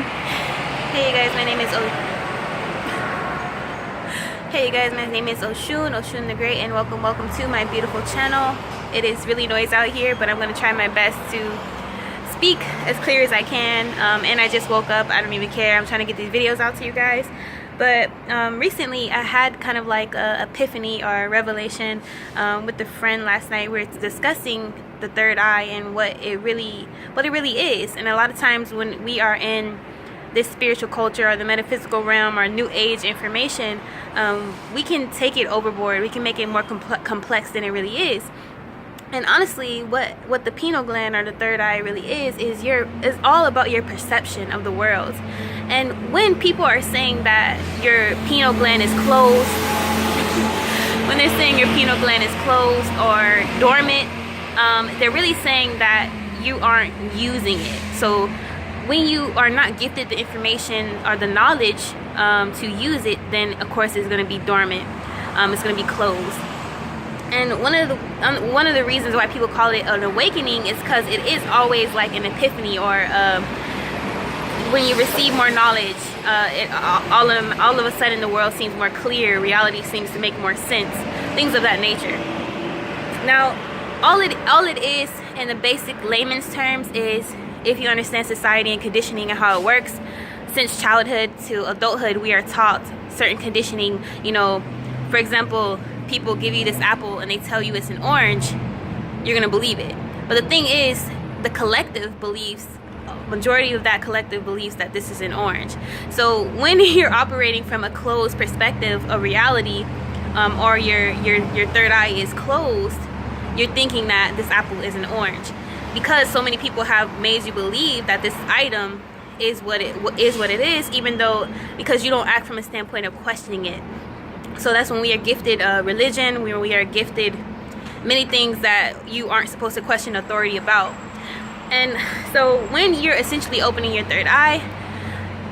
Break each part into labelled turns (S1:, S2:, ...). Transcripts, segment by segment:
S1: Hey you guys, my name is Oshun the Great, and welcome to my beautiful channel. It is really noisy out here, but I'm going to try my best to speak as clear as I can. And I just woke up. I don't even care. I'm trying to get these videos out to you guys. But recently I had kind of like a epiphany or a revelation with a friend last night. We were discussing the third eye and what it really is. And a lot of times when we are in this spiritual culture or the metaphysical realm or new age information, we can take it overboard. We can make it more complex than it really is. And honestly, what the pineal gland or the third eye really is all about your perception of the world. And when people are saying that your pineal gland is closed, when they're saying your pineal gland is closed or dormant, they're really saying that you aren't using it. So when you are not gifted the information or the knowledge to use it, then of course it's going to be dormant. It's going to be closed. And one of the reasons why people call it an awakening is because it is always like an epiphany, or when you receive more knowledge, all of a sudden the world seems more clear, reality seems to make more sense, things of that nature. Now, all it is in the basic layman's terms is, if you understand society and conditioning and how it works, since childhood to adulthood, we are taught certain conditioning. You know, for example, people give you this apple and they tell you it's an orange, you're gonna believe it. But the thing is, the collective beliefs, majority of that collective believes that this is an orange. So when you're operating from a closed perspective of reality, or your third eye is closed, you're thinking that this apple is an orange, because so many people have made you believe that this item is what it is, even though, because you don't act from a standpoint of questioning it. So that's when we are gifted religion, where we are gifted many things that you aren't supposed to question authority about. And so when you're essentially opening your third eye,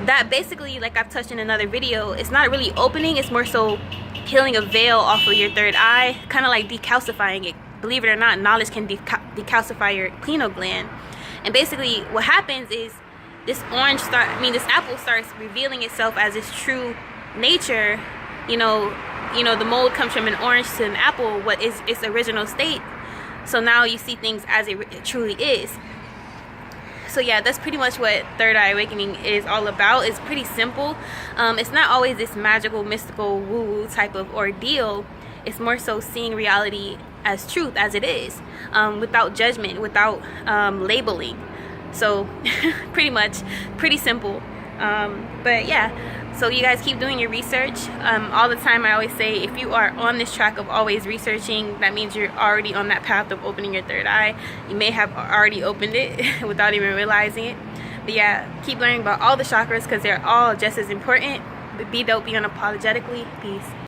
S1: that basically, like I've touched in another video, it's not really opening, it's more so peeling a veil off of your third eye, kind of like decalcifying it. Believe it or not, knowledge can decalcify your pineal gland. And basically what happens is this apple starts revealing itself as its true nature. You know, the mold comes from an orange to an apple, what is its original state. So now you see things as it truly is. So yeah, that's pretty much what third eye awakening is all about. It's pretty simple. It's not always this magical, mystical, woo-woo type of ordeal. It's more so seeing reality as truth, as it is, without judgment, without labeling. So pretty simple. But yeah, so you guys keep doing your research. All the time I always say, if you are on this track of always researching, that means you're already on that path of opening your third eye. You may have already opened it without even realizing it. But yeah, keep learning about all the chakras, because they're all just as important. But be dope, be unapologetically. Peace.